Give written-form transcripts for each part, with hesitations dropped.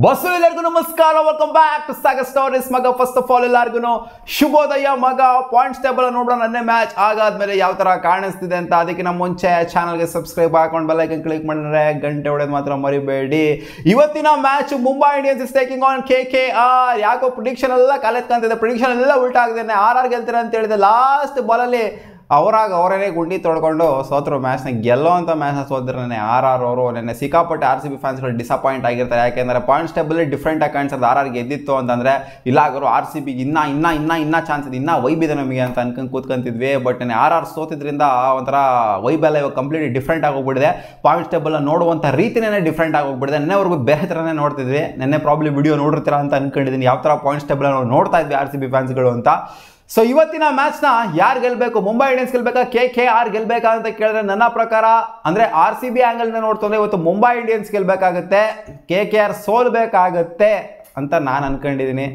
Bus ಎಲ್ಲರಿಗೂ ನಮಸ್ಕಾರ, welcome back to Sagar stories ಮಗ. ಫಸ್ಟ್ ಆಫ್ ಆಲ್ ಎಲ್ಲರಿಗೂ ಶುಭೋದಯ ಮಗ. ಪಾಯಿಂಟ್ಸ್ ಟೇಬಲ್ ನೋಡೋಣ, ನನ್ನೇ ಮ್ಯಾಚ್ ಆಗಾದ್ಮೇಲೆ ಯಾವ ತರ ಕಾಣಿಸ್ತಿದೆ ಅಂತ. ಅದಕ್ಕಿಂತ ಮುಂಚೆ ಚಾನಲ್ಗೆ ಸಬ್ಸ್ಕ್ರೈಬ್ ಹಾಕೊಂಡು ಬೆಲ್ ಐಕನ್ ಕ್ಲಿಕ್ ಮಾಡಿದ್ರೆ ಗಂಟೆ ಹೊಡೆದು ಮಾತ್ರ ಮರಿಬೇಡಿ. ಇವತ್ತಿನ match Mumbai Indians is taking on KKR. ಯಾಕೋ ಪ್ರಿಡಿಕ್ಷನ್ ಎಲ್ಲ ಕಾಲೆತ್ಕೊಂತಿದೆ, ಪ್ರಿಡಿಕ್ಷನ್ ಎಲ್ಲ ಉಲ್ಟಾ ಆಗಿದೆ. RR ಗೆಲ್ತಾರೆ ಅಂತ ಹೇಳಿದೆ, ಲಾಸ್ಟ್ ಬಾಲಲ್ಲಿ ಅವರೇ ಗುಂಡಿ ತೊಡ್ಕೊಂಡು ಸೋತರು. ಮ್ಯಾಚ್ನ ಗೆಲ್ಲೋಂಥ ಮ್ಯಾಚ್ನ ಸೋದ್ರೆ RR ಅವರು ನೆನ್ನೆ ಸಿಕ್ಕಾಪಟ್ಟೆ RCB ಫ್ಯಾನ್ಸ್ಗಳು ಡಿಸಪಾಯಿಂಟ್ ಆಗಿರ್ತಾರೆ. ಯಾಕೆಂದರೆ ಪಾಯಿಂಟ್ಸ್ ಟೇಬಲ್ ಡಿಫ್ರೆಂಟಾಗಿ ಕಾಣಿಸೋದು. RR ಗೆದ್ದಿತ್ತು ಅಂತಂದರೆ ಇಲ್ಲಾಗರು RCB ಇನ್ನೂ ಚಾನ್ಸ್ ಇದೆ, ಇನ್ನೂ ವೈಬ್ ಇದೆ ನಮಗೆ ಅಂತ ಅನ್ಕೊಂಡು ಕೂತ್ಕೊಂತಿದ್ವಿ. ಬಟ್ RR ಸೋತಿದ್ರಿಂದ ಒಂಥರ ವೈಬ್ ಎಲ್ಲ ಇವಾಗ ಕಂಪ್ಲೀಟ್ಲಿ ಡಿಫ್ರೆಂಟ್ ಆಗೋಗ್ಬಿಟ್ಟಿದೆ. ಪಾಯಿಂಟ್ಸ್ ಟೇಬಲ್ನ ನೋಡುವಂಥ ರೀತಿನೇ ಡಿಫ್ರೆಂಟ್ ಆಗೋಗ್ಬಿಟ್ಟಿದೆ. ನೆನ್ನೆವರೆಗೂ ಬೇರೆ ಥರನೇ ನೋಡ್ತಿದ್ವಿ. ನೆನ್ನೆ ಪ್ರಾಬ್ಲಿ ವಿಡಿಯೋ ನೋಡಿರ್ತೀರ ಅಂತ ಅನ್ಕೊಂಡಿದ್ದೀನಿ, ಯಾವ ಥರ ಪಾಯಿಂಟ್ಸ್ ಟೇಬಲ್ ನಾವು ನೋಡ್ತಾ ಇದ್ವಿ RCB ಫ್ಯಾನ್ಸ್ಗಳು ಅಂತ. ಸೊ ಇವತ್ತಿನ ಮ್ಯಾಚ್ನ ಯಾರು ಗೆಲ್ಲಬೇಕು, ಮುಂಬೈ ಇಂಡಿಯನ್ಸ್ ಗೆಲ್ಬೇಕಾ KKR ಗೆಲ್ಬೇಕಾ ಅಂತ ಕೇಳಿದ್ರೆ ನನ್ನ ಪ್ರಕಾರ ಅಂದರೆ RCB ಆ್ಯಂಗಲ್ನ ನೋಡ್ತಂದ್ರೆ ಇವತ್ತು ಮುಂಬೈ ಇಂಡಿಯನ್ಸ್ ಗೆಲ್ಲಬೇಕಾಗತ್ತೆ, KKR ಸೋಲ್ಬೇಕಾಗತ್ತೆ ಅಂತ ನಾನು ಅನ್ಕೊಂಡಿದ್ದೀನಿ.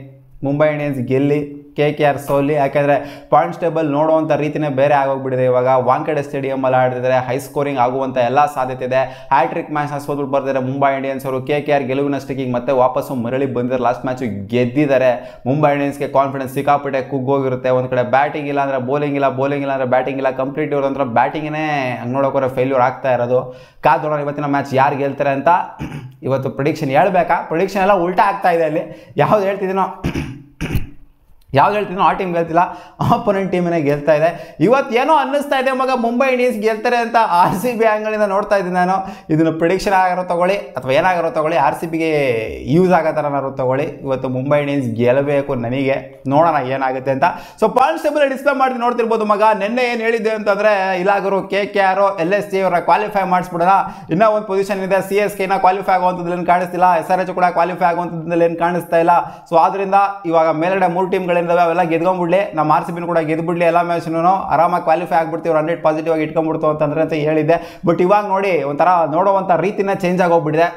ಮುಂಬೈ ಇಂಡಿಯನ್ಸ್ ಗೆಲ್ಲಿ KKR ಸೋಲಿ. ಯಾಕೆಂದರೆ ಪಾಯಿಂಟ್ಸ್ ಟೇಬಲ್ ನೋಡುವಂಥ ರೀತಿಯೇ ಬೇರೆ ಆಗೋಗ್ಬಿಟ್ಟಿದೆ. ಇವಾಗ ವಾಂಖೇಡೆ ಸ್ಟೇಡಿಯಮಲ್ಲಿ ಆಡ್ತಿದ್ದಾರೆ, ಹೈ ಸ್ಕೋರಿಂಗ್ ಆಗುವಂಥ ಎಲ್ಲ ಸಾಧ್ಯತೆ ಇದೆ. ಹ್ಯಾಟ್ರಿಕ್ ಮ್ಯಾಚ್ನ ಸೋತ್ಬಿಟ್ಟು ಬರ್ತಿದ್ದಾರೆ ಮುಂಬೈ ಇಂಡಿಯನ್ಸ್ ಅವರು. KKR ಗೆಲುವಿನ ಸ್ಟಿಕ್ಕಿಗೆ ಮತ್ತೆ ವಾಪಸ್ಸು ಮರಳಿ ಬಂದಿದ್ದಾರೆ. ಲಾಸ್ಟ್ ಮ್ಯಾಚು ಗೆದ್ದಿದ್ದಾರೆ. ಮುಂಬೈ ಇಂಡಿಯನ್ಸ್ಗೆ ಕಾನ್ಫಿಡೆನ್ಸ್ ಸಿಕ್ಕಾಪಟ್ಟೆ ಕುಗ್ಗೋಗಿರುತ್ತೆ. ಒಂದು ಕಡೆ ಬ್ಯಾಟಿಂಗ್ ಇಲ್ಲ ಅಂದರೆ ಬೌಲಿಂಗ್ ಇಲ್ಲ, ಬೌಲಿಂಗ್ ಇಲ್ಲ ಅಂದರೆ ಬ್ಯಾಟಿಂಗ್ ಇಲ್ಲ. ಕಂಪ್ಲೀಟ್ ಇವ್ರಂದ್ರೆ ಬ್ಯಾಟಿಂಗೇ ಹಂಗೆ ನೋಡೋಕೆ ಫೇಲ್ಯೂರ್ ಆಗ್ತಾ ಇರೋದು. ಕಾದೋಣ ಇವತ್ತಿನ ಮ್ಯಾಚ್ ಯಾರು ಗೆಲ್ತಾರೆ ಅಂತ. ಇವತ್ತು ಪ್ರಿಡಿಕ್ಷನ್ ಹೇಳ್ಬೇಕಾ? ಪ್ರಿಡಿಕ್ಷನ್ ಎಲ್ಲ ಉಲ್ಟಾ ಆಗ್ತಾ ಇದೆ. ಅಲ್ಲಿ ಯಾವ್ದು ಹೇಳ್ತಿದ್ದೀನೋ ಆ ಟೀಮ್ ಗೆಲ್ತಿಲ್ಲ, ಆಪೋನೆಂಟ್ ಟೀಮೇ ಗೆಲ್ತಾ ಇದೆ. ಇವತ್ತೇನೋ ಅನ್ನಿಸ್ತಾ ಇದೆ ಮಗ, ಮುಂಬೈ ಇಂಡಿಯನ್ಸ್ ಗೆಲ್ತಾರೆ ಅಂತ RCB ಆ್ಯಂಗಲಿಂದ ನೋಡ್ತಾ ಇದ್ದೀನಿ ನಾನು. ಇದನ್ನು ಪ್ರಿಡಿಕ್ಷನ್ ಆಗಿರೋ ತೊಗೊಳ್ಳಿ ಅಥವಾ ಏನಾಗಿರೋ ತೊಗೊಳ್ಳಿ, RCBಗೆ ಯೂಸ್ ಆಗೋ ಥರನಾರು ತೊಗೊಳ್ಳಿ. ಇವತ್ತು ಮುಂಬೈ ಇಂಡಿಯನ್ಸ್ ಗೆಲ್ಲಬೇಕು ನನಗೆ, ನೋಡೋಣ ಏನಾಗುತ್ತೆ ಅಂತ. ಸೊ ಪಾಯಿಂಟ್ಸ್ ಟೇಬಲ್ ಡಿಸ್ಪ್ಲೇ ಮಾಡಿ ನೋಡ್ತಿರ್ಬೋದು ಮಗ. ನಿನ್ನೆ ಏನು ಹೇಳಿದ್ದೆ ಅಂತಂದರೆ ಇಲ್ಲಾಗರು KKR LSG ಅವರ ಕ್ವಾಲಿಫೈ ಮಾಡಿಸ್ಬಿಡೋಣ. ಇನ್ನೂ ಒಂದು ಪೊಸಿಷನ್ ಇದೆ, CSK ಕ್ವಾಲಿಫೈ ಆಗುವಂಥದ್ದು ಏನು ಕಾಣಿಸ್ತಿಲ್ಲ, SRH ಕೂಡ ಕ್ವಾಲಿಫೈ ಆಗುವಂಥದ್ದು ಏನು ಕಾಣಿಸ್ತಾ ಇಲ್ಲ. ಸೊ ಆದ್ದರಿಂದ ಇವಾಗ ಮೇಲ್ಗಡೆ 3 ಟೀಮ್ಗಳು ಅವೆಲ್ಲ ಗೆದ್ಕೊಂಡ್ಬಿಡ್ಲಿ, ನಮ್ಮ RCB ಕೂಡ ಗೆದ್ಬಿಡ್ಲಿ. ಎಲ್ಲ ಮ್ಯಾಚ್ನು ಆರಾಮಾಗಿ ಕ್ವಾಲಿಫೈ ಆಗ್ಬಿಡ್ತೀವಿ, 100 ಪಾಸಿಟಿವ್ ಆಗಿ ಇಟ್ಕೊಂಡ್ಬಿಡ್ತು ಅಂತಂದ್ರೆ ಅಂತ ಹೇಳಿದ್ದೆ. ಬಟ್ ಇವಾಗ ನೋಡಿ ಒಂಥರ ನೋಡುವಂಥ ರೀತಿನ ಚೇಂಜ್ ಆಗೋಗ್ಬಿಟ್ಟಿದೆ.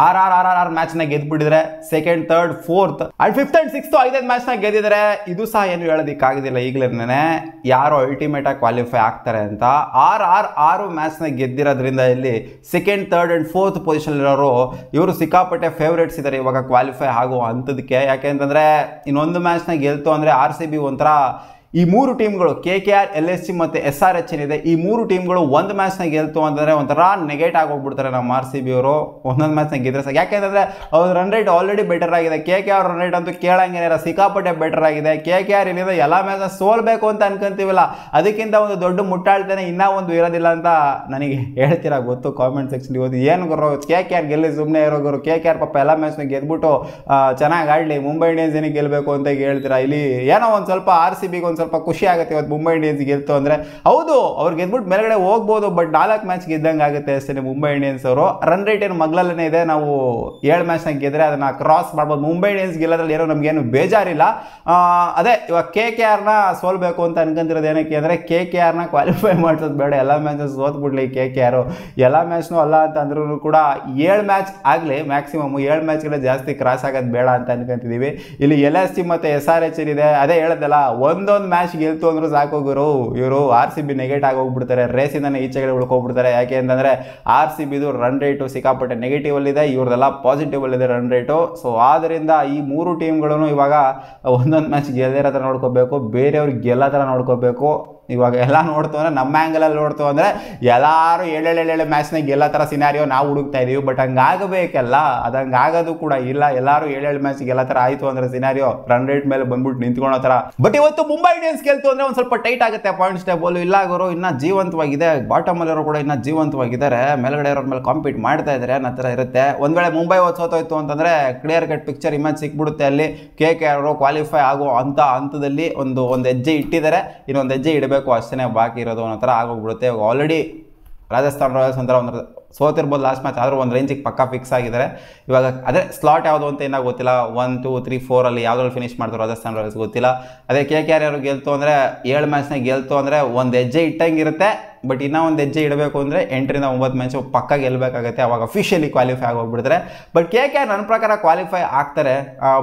RR ಮ್ಯಾಚ್ನ ಗೆದ್ಬಿಟ್ಟಿದ್ರೆ second, third, fourth and fifth and sixth 5 ಮ್ಯಾಚ್ನ ಗೆದ್ದಿದ್ದಾರೆ. ಇದು ಸಹ ಏನು ಹೇಳೋದಕ್ಕಾಗೋದಿಲ್ಲ ಈಗಲೇ ಯಾರು ಅಲ್ಟಿಮೇಟ್ ಆಗಿ ಕ್ವಾಲಿಫೈ ಆಗ್ತಾರೆ ಅಂತ. RR 6 ಮ್ಯಾಚ್ನ ಗೆದ್ದಿರೋದ್ರಿಂದ ಇಲ್ಲಿ second, third and fourth position ಇರೋರು ಇವರು ಸಿಕ್ಕಾಪಟ್ಟೆ ಫೇವ್ರೇಟ್ಸ್ ಇದ್ದಾರೆ ಇವಾಗ ಕ್ವಾಲಿಫೈ ಆಗುವ ಹಂತದಕ್ಕೆ. ಯಾಕೆಂತಂದರೆ ಇನ್ನೊಂದು ಮ್ಯಾಚ್ನ ಗೆಲ್ತು ಅಂದರೆ RCB ಒಂಥರ ಈ 3 ಟೀಮ್ಗಳು KKR, LSG ಮತ್ತು SRH ಏನಿದೆ, ಈ 3 ಟೀಮ್ಗಳು ಒಂದು ಮ್ಯಾಚ್ನ ಗೆಲ್ತು ಅಂತಂದರೆ ಒಂಥರ ನೆಗೆಟ್ ಆಗೋಗ್ಬಿಡ್ತಾರೆ ನಮ್ಮ RCB ಅವರು. ಒಂದೊಂದು ಮ್ಯಾಚ್ನ ಗೆದ್ರೆ ಸಾಕು. ಯಾಕೆಂದರೆ ಅವ್ರ ರನ್ ರೇಟ್ ಆಲ್ರೆಡಿ ಬೆಟರ್ ಆಗಿದೆ. KKR ರನ್ ರೇಟ್ ಅಂತೂ ಕೇಳಂಗೇನಿಲ್ಲ, ಸಿಕ್ಕಾಪಟ್ಟೆ ಬೆಟರ್ ಆಗಿದೆ. KKR ಇಲ್ಲಿಂದ ಎಲ್ಲ ಮ್ಯಾಚ್ನ ಸೋಲ್ಬೇಕು ಅಂತ ಅನ್ಕೊಂತೀವಲ್ಲ, ಅದಕ್ಕಿಂತ ಒಂದು ದೊಡ್ಡ ಮುಟ್ಟಾಳ್ತಾನೆ ಇನ್ನೂ ಒಂದು ಇರೋದಿಲ್ಲ ಅಂತ ನನಗೆ ಹೇಳ್ತೀರಾ ಗೊತ್ತು ಕಾಮೆಂಟ್ ಸೆಕ್ಷನ್. ಇವತ್ತು ಏನು ಗುರು KKR ಗೆಲ್ಲಿ ಸುಮ್ಮನೆ ಇರೋ ಗುರು, KKR ಪಾಪ ಎಲ್ಲ ಮ್ಯಾಚ್ನ ಗೆದ್ಬಿಟ್ಟು ಚೆನ್ನಾಗಿ ಆಡಲಿ, ಮುಂಬೈ ಇಂಡಿಯನ್ಸ್ ಏನಿಗೆ ಗೆಲ್ಲಬೇಕು ಅಂತ ಹೇಳ್ತೀರಾ. ಇಲ್ಲಿ ಏನೋ ಒಂದು ಸ್ವಲ್ಪ RCBಗೆ ಒಂದು ಸ್ವಲ್ಪ ಖುಷಿ ಆಗುತ್ತೆ ಇವತ್ತು ಮುಂಬೈ ಇಂಡಿಯನ್ಸ್ ಗೆಲ್ತು ಅಂದರೆ. ಹೌದು ಅವ್ರು ಗೆದ್ಬಿಟ್ಟು ಮೇಲ್ಗಡೆ ಹೋಗ್ಬೋದು, ಬಟ್ 4 ಮ್ಯಾಚ್ ಗೆದ್ದಂಗೆ ಆಗುತ್ತೆ ಅಷ್ಟೇ ಮುಂಬೈ ಇಂಡಿಯನ್ಸ್ ಅವರು. ರನ್ ರೇಟ್ ಏನು ಮಗ್ಲಲ್ಲೇ ಇದೆ, ನಾವು 7 ಮ್ಯಾಚ್ನಾಗ ಗೆದ್ರೆ ಅದನ್ನು ಕ್ರಾಸ್ ಮಾಡ್ಬೋದು. ಮುಂಬೈ ಇಂಡಿಯನ್ಸ್ ಗೆಲ್ಲೋದ್ರಲ್ಲಿ ಏನೋ ನಮಗೇನು ಬೇಜಾರಿಲ್ಲ. ಅದೇ ಇವಾಗ KKRನ ಸೋಲ್ಬೇಕು ಅಂತ ಅನ್ಕೊಂತಿರೋದು ಏನಕ್ಕೆ ಅಂದರೆ KKRನ ಕ್ವಾಲಿಫೈ ಮಾಡಿಸೋದು ಬೇಡ, ಎಲ್ಲ ಮ್ಯಾಚಸ್ ಸೋತ್ಬಿಡ್ಲಿ KKR. ಎಲ್ಲ ಮ್ಯಾಚ್ನೂ ಅಲ್ಲ ಅಂತ ಅಂದ್ರೂ ಕೂಡ 7 ಮ್ಯಾಚ್ ಆಗಲಿ, ಮ್ಯಾಕ್ಸಿಮಮ್ 7 ಮ್ಯಾಚ್ಗಳ ಜಾಸ್ತಿ ಕ್ರಾಸ್ ಆಗೋದು ಬೇಡ ಅಂತ ಅನ್ಕೊಂತಿದ್ದೀವಿ. ಇಲ್ಲಿ LSG ಮತ್ತು SRH ಏನಿದೆ, ಅದೇ ಹೇಳೋದಲ್ಲ, ಒಂದೊಂದು ಮ್ಯಾಚ್ ಗೆಲ್ತು ಅಂದ್ರೂ ಸಾಕು ಗುರು, ಇವರು RCB ನೆಗೆಟ್ ಆಗೋಗ್ಬಿಡ್ತಾರೆ, ರೇಸಿಂದನೇ ಈಚೆಗಡೆ ಉಳ್ಕೊಬಿಡ್ತಾರೆ. ಯಾಕೆ ಅಂತಂದರೆ RCBದು ರನ್ ರೇಟು ಸಿಕ್ಕಾಪಟ್ಟೆ ನೆಗೆಟಿವ್ ಅಲ್ಲಿದೆ, ಇವ್ರದೆಲ್ಲ ಪಾಸಿಟಿವ್ ಅಲ್ಲಿದೆ ರನ್ ರೇಟು. ಸೊ ಆದ್ದರಿಂದ ಈ 3 ಟೀಮ್ಗಳನ್ನು ಇವಾಗ ಒಂದೊಂದು ಮ್ಯಾಚ್ ಗೆಲ್ಲದಿರೋ ಥರ ನೋಡ್ಕೋಬೇಕು, ಬೇರೆಯವ್ರಿಗೆ ಗೆಲ್ಲೋ ಥರ ನೋಡ್ಕೋಬೇಕು. ಇವಾಗ ಎಲ್ಲ ನೋಡ್ತು ಅಂದರೆ ನಮ್ಮ ಆ್ಯಂಗಲಲ್ಲಿ ನೋಡ್ತು ಅಂದರೆ ಎಲ್ಲರೂ 7 ಮ್ಯಾಚ್ನ ಗೆಲ್ಲೋ ಥರ ಸಿನಾರಿಯೋ ನಾವು ಹುಡುಕ್ತಾ ಇದ್ದೀವಿ. ಬಟ್ ಹಂಗಾಗಬೇಕಲ್ಲ, ಅದು ಹಂಗಾಗೋದು ಕೂಡ ಇಲ್ಲ. ಎಲ್ಲರೂ 7 ಮ್ಯಾಚ್ ಗೆಲ್ಲೋ ಥರ ಆಯಿತು ಅಂದರೆ ಸಿನಾರಿಯೋ ರನ್ ರೇಟ್ ಮೇಲೆ ಬಂದ್ಬಿಟ್ಟು ನಿಂತ್ಕೊಳ್ಳೋ ಥರ. ಬಟ್ ಇವತ್ತು ಮುಂಬೈ ಇಂಡಿಯನ್ಸ್ ಗೆಲ್ತು ಅಂದರೆ ಒಂದು ಸ್ವಲ್ಪ ಟೈಟ್ ಆಗುತ್ತೆ ಪಾಯಿಂಟ್ಸ್ ಟೇಬಲ್. ಇಲ್ಲ ಗುರು ಇನ್ನೂ ಜೀವಂತವಾಗಿದೆ, ಬಾಟಮಲ್ಲಿರೋ ಕೂಡ ಇನ್ನೂ ಜೀವಂತವಾಗಿದ್ದಾರೆ, ಮೇಲ್ಗಡೆ ಇರೋರ ಮೇಲೆ ಕಾಂಪೀಟ್ ಮಾಡ್ತಾ ಇದ್ದಾರೆ ಅನ್ನೋ ಥರ ಇರುತ್ತೆ. ಒಂದು ವೇಳೆ ಮುಂಬೈ ಸೋತೋಯ್ತು ಅಂತಂದರೆ ಕ್ಲಿಯರ್ ಕಟ್ ಪಿಕ್ಚರ್ ಇಮೇಜ್ ಸಿಕ್ಬಿಡುತ್ತೆ. ಅಲ್ಲಿ KKR ಅವರು ಕ್ವಾಲಿಫೈ ಆಗೋ ಹಂತದಲ್ಲಿ ಒಂದು ಹೆಜ್ಜೆ ಇಟ್ಟಿದ್ದಾರೆ, ಇನ್ನೊಂದು ಹೆಜ್ಜೆ ಇಡಬೇಕು ಅಷ್ಟೇ ಬಾಕಿ ಇರೋದು ಅನ್ನೋ ಥರ ಆಗೋಗ್ಬಿಡುತ್ತೆ. ಆಲ್ರೆಡಿ ರಾಜಸ್ಥಾನ್ ರಾಯಲ್ಸ್ ಒಂಥರ ಸೋತಿರ್ಬೋದು ಲಾಸ್ಟ್ ಮ್ಯಾಚ್, ಆದರೂ ಒಂದು ರೇಂಜಿಗೆ ಪಕ್ಕಾ ಫಿಕ್ಸ್ ಆಗಿದ್ದಾರೆ. ಇವಾಗ ಅದೇ ಸ್ಲಾಟ್ ಯಾವುದು ಅಂತ ಏನೋ ಗೊತ್ತಿಲ್ಲ, 1, 2, 3, 4 ಅಲ್ಲಿ ಯಾವುದ್ರಲ್ಲಿ ಫಿನಿಶ್ ಮಾಡ್ತಾರೆ ರಾಜಸ್ಥಾನ್ ರಾಯಲ್ಸ್ ಗೊತ್ತಿಲ್ಲ. ಅದೇ KKR ಅವರು ಗೆಲ್ತು ಅಂದರೆ 7 ಮ್ಯಾಚ್ನ ಗೆಲ್ತು ಅಂದರೆ ಒಂದು ಹೆಜ್ಜೆ ಇಟ್ಟಂಗಿರುತ್ತೆ. ಬಟ್ ಇನ್ನೂ ಒಂದು ಹೆಜ್ಜೆ ಇಡಬೇಕು ಅಂದರೆ 8ರಿಂದ 9 ಮ್ಯಾಚು ಪಕ್ಕ ಗೆಲ್ಲಬೇಕಾಗುತ್ತೆ, ಅವಾಗ ಅಫಿಷಿಯಲಿ ಕ್ವಾಲಿಫೈ ಆಗೋಗ್ಬಿಡ್ತಾರೆ. ಬಟ್ KKR ನನ್ನ ಪ್ರಕಾರ ಕ್ವಾಲಿಫೈ ಆಗ್ತಾರೆ.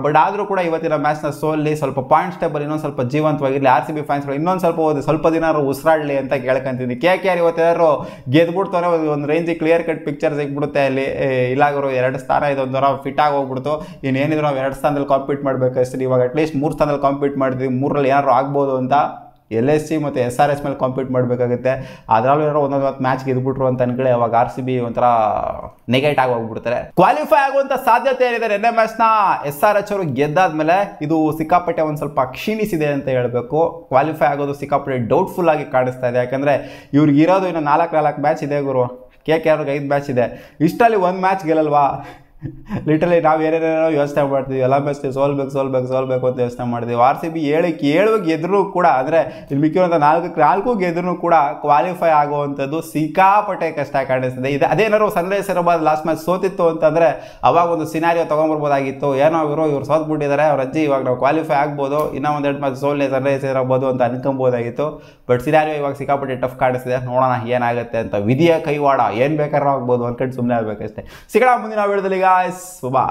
ಬಟ್ ಆದರೂ ಕೂಡ ಇವತ್ತಿನ ಮ್ಯಾಚ್ನ ಸೋಲ್ಲಿ ಸ್ವಲ್ಪ ಪಾಯಿಂಟ್ಸ್ ಟೇಬಲ್ ಇನ್ನೊಂದು ಸ್ವಲ್ಪ ಜೀವಂತವಾಗಿರಲಿ, RCB ಫ್ಯಾನ್ಸ್ಗಳು ಇನ್ನೊಂದು ಸ್ವಲ್ಪ ದಿನ ಉಸಿರಾಡಲಿ ಅಂತ ಕೇಳ್ಕೊಂತಿದ್ದೀನಿ. KKR ಇವತ್ತೆಲ್ಲರೂ ಗೆದ್ಬಿಡ್ತಾರೆ, ಒಂದು ರೇಂಜಿಗೆ ಕ್ಲಿಯರ್ ಕ್ಲಿಯರ್ ಕಟ್ ಪಿಕ್ಚರ್ ಸಿಗ್ಬಿಡುತ್ತೆ ಅಲ್ಲಿ. ಇಲ್ಲಾಗರು 2 ಸ್ಥಾನ ಇದೊಂದು ಥರ ಫಿಟ್ ಆಗಿ ಹೋಗ್ಬಿಡ್ತು. ಇನ್ನೇನಿದ್ರು ನಾವು 2 ಸ್ಥಾನದಲ್ಲಿ ಕಾಂಪೀಟ್ ಮಾಡಬೇಕಷ್ಟೇ. ಇವಾಗ ಅಟ್ಲೀಸ್ಟ್ 3 ಸ್ಥಾನದಲ್ಲಿ ಕಾಂಪೀಟ್ ಮಾಡಿದ್ವಿ, 3ರಲ್ಲಿ ಏನಾದ್ರು ಆಗ್ಬೋದು ಅಂತ LSC ಮತ್ತು SRH ಮೇಲೆ ಕಾಂಪೀಟ್ ಮಾಡಬೇಕಾಗುತ್ತೆ. ಅದರಲ್ಲೂ ಏನಾದ್ರು ಒಂದೊಂದು ಮ್ಯಾಚ್ ಗೆದ್ಬಿಟ್ರು ಅಂತ ಅನ್ಕೊಳ್ಳಿ, ಅವಾಗ RCB ಒಂಥರ ನೆಗೆಟ್ ಆಗಿ ಹೋಗ್ಬಿಡ್ತಾರೆ. ಕ್ವಾಲಿಫೈ ಆಗುವಂಥ ಸಾಧ್ಯತೆ ಏನಿದೆ. ನೆನ್ನೆ ಮ್ಯಾಚ್ನ SRH ಅವರು ಗೆದ್ದಾದ್ಮೇಲೆ ಇದು ಸಿಕ್ಕಾಪಟ್ಟೆ ಒಂದು ಸ್ವಲ್ಪ ಕ್ಷೀಣಿಸಿದೆ ಅಂತ ಹೇಳಬೇಕು. ಕ್ವಾಲಿಫೈ ಆಗೋದು ಸಿಕ್ಕಾಪಟ್ಟೆ ಡೌಟ್ಫುಲ್ ಆಗಿ ಕಾಣಿಸ್ತಾ ಇದೆ. ಯಾಕಂದರೆ ಇವ್ರಿಗೆ ಇರೋದು ಇನ್ನು 4 ಮ್ಯಾಚ್ ಇದೆ ಗುರು. KKRಗೆ 5 ಮ್ಯಾಚ್ ಇದೆ. ಇಷ್ಟರಲ್ಲಿ 1 ಮ್ಯಾಚ್ ಗೆಲ್ಲಲ್ವಾ? ಲಿಟರಲಿ ನಾವು ಏನೇನೇನೋ ಯೋಚನೆ ಮಾಡ್ತೀವಿ, ಎಲ್ಲ ಮ್ಯಾಚ್ ಸೋಲ್ಬೇಕು ಅಂತ ಯೋಚನೆ ಮಾಡ್ತೀವಿ. RCB 7 ಗೆದ್ರೂ ಕೂಡ, ಅಂದರೆ ಇಲ್ಲಿ ಮಿಕ್ಕಿರುವಂಥ 4 ಗೆದ್ರೂ ಕೂಡ ಕ್ವಾಲಿಫೈ ಆಗುವಂಥದ್ದು ಸಿಕ್ಕಾಪಟ್ಟೆ ಕಷ್ಟ ಕಾಣಿಸ್ತದೆ. ಅದೇನಾದ್ರು ಸನ್ರೈಸರ್ಸ್ ಹೈದರಾಬಾದ್ ಲಾಸ್ಟ್ ಮ್ಯಾಚ್ ಸೋತಿತ್ತು ಅಂತಂದರೆ ಅವಾಗ ಒಂದು ಸಿನಾರಿಯೋ ತೊಗೊಂಬರ್ಬೋದಾಗಿತ್ತು. ಏನೋ ಇವ್ರು ಸೋತ್ಬಿಟ್ಟಿದ್ದಾರೆ, ಅವ್ರ ಅಜ್ಜಿ ಇವಾಗ ನಾವು ಕ್ವಾಲಿಫೈ ಆಗ್ಬೋದು, ಇನ್ನೂ 1-2 ಮ್ಯಾಚ್ ಸನ್ರೈಸರ್ಸ್ ಹೈದರಾಬಾದ್ ಅಂತ ಅನ್ಕೊಬೋದಾಗಿತ್ತು. ಬಟ್ ಸಿನಾರಿಯೋ ಇವಾಗ ಸಿಕ್ಕಾಪಟ್ಟೆ ಟಫ್ ಕಾಣಿಸ್ತಿದೆ. ನೋಡೋಣ ಏನಾಗುತ್ತೆ ಅಂತ. ವಿಧಿಯ ಕೈವಾಡ, ಏನು ಬೇಕಾದ್ರೂ ಆಗ್ಬೋದು, ಒಂದು ಕಡೆ ಸುಮ್ಮನೆ ಆಗಬೇಕಷ್ಟೇ. ಸಿಗೋಣ ಮುಂದಿನ ವಿಡಿಯೋದಲ್ಲಿ ಗಾಯ್ಸ್. ಬಾ.